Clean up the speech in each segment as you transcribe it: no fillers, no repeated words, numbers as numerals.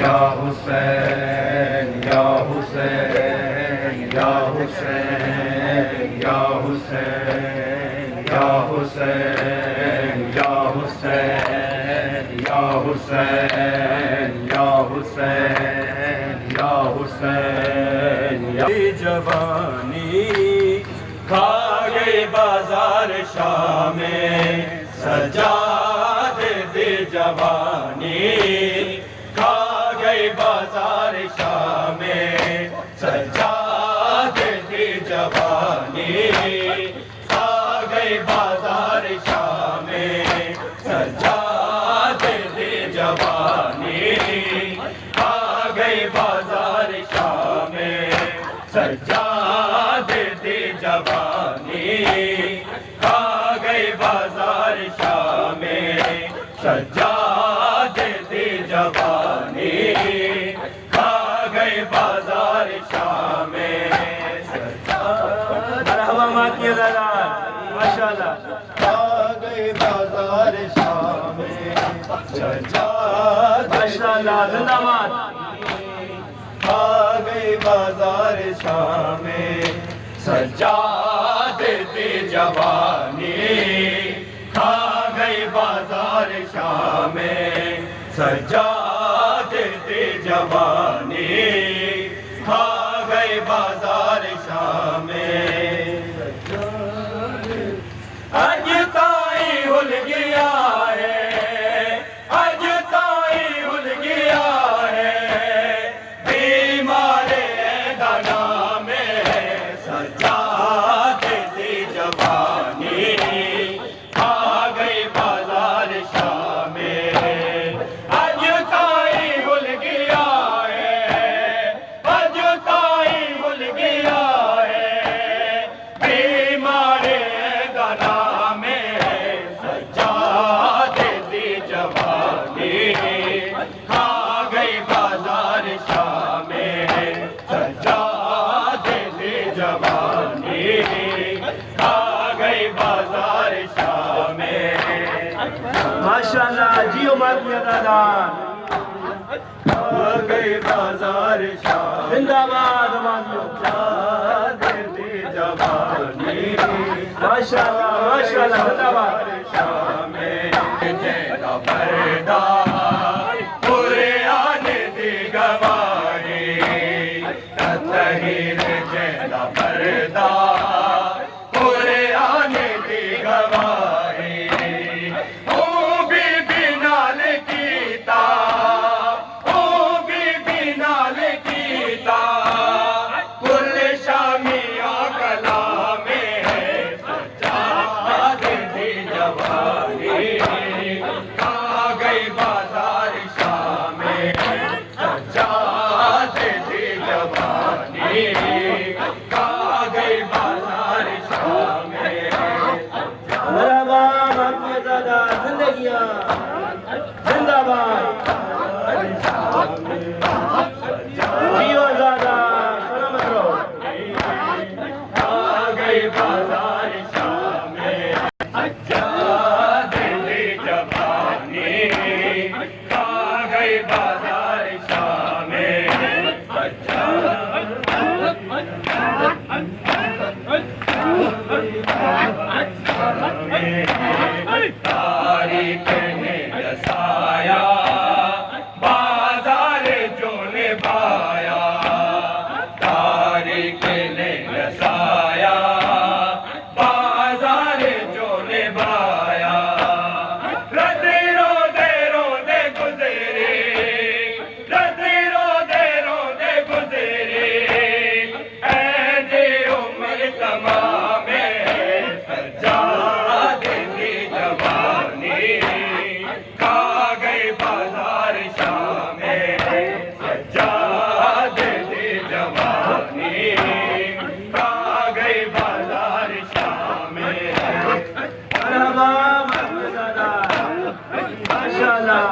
या हुसैन या हुसैन या हुसैन या हुसैन या हुसैन या हुसैन या हुसैन या हुसैन या हुसैन या जवानी खा गई बाजार शाम में सजादे दे जवानी खा गई बाजार शाम में सजादे दे जवानी खा गई बाजार शाम में सजादे दे जवानी खा गई बाजार शाम में सजादे दे जवानी खा गई बाजार शाम में सजादे दे जवानी खा गई बाजार शाम में माशाअल्लाह खा गई बाजार शाम में माशाअल्लाह जिंदाबाद खा गई बाजार शाम में सजादे दे जवानी खा गई बाजार शाम में सजादे दे जवानी खा गई बाजार शाम में अज ताई हुल गया है अज ताई हुल गया है बीमारे दाना में सजादे दे जवानी खा गई बाजार शाम में अज ताई हुल गया है अज ताई हुल गया है बीमारे दाना में सजादे दे जवानी खा गई बाजार शाम में सजादे दे जवानी खा गई बाजार शाम में माशाअल्लाह जियो मातिया दादा खा गई बाजार शाम जिंदाबाद मातियो सजादे दे जवानी माशाअल्लाह माशाअल्लाह जिंदाबाद शाम में जैदा पर्दा पूरे आने दी गवारी तहीर जैदा पर्दा पूरे आने दी गवारी ओ बीबी नाल कीता ओ बीबी नाल कीता कुल शामिया कला में सजादे दे जवानी खा गई बाजार शाम में सजादे दे जवानी खा गई बाजार शाम में मरहबा मातिया दादा जिंदगियां जिंदाबाद जियो दादा सलामत रहो खा गई बाजार शाम में सजादे दे जवानी खा गई बाजार शाम में तारीख ने रसाया बाजार जो निभाया तारीख ने रसाया बाजार जो निभाया रोदे गुजरे रोदे गुजरे ऐ उम्र तमाम सजादे दे जवानी खा गई बाजार शाम में सजादे दे जवानी खा गई बाजार शाम में मरहबा मातिया दादा माशाअल्लाह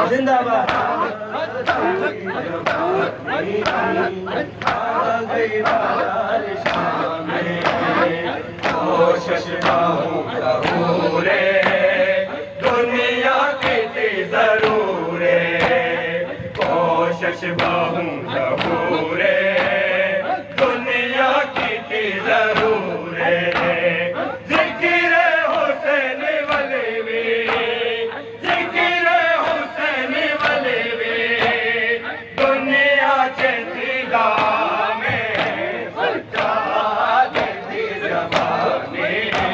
जिंदाबाद खा गई बाजार शाम में कोशिश कहूँ रे दुनिया की जरूर कोशिश बहुत जरूर दुनिया की जरूर जिक्र हुसैन वलवी जिक्र हुसैन वलवी दुनिया चेतिदा में सच्चा दी जवानी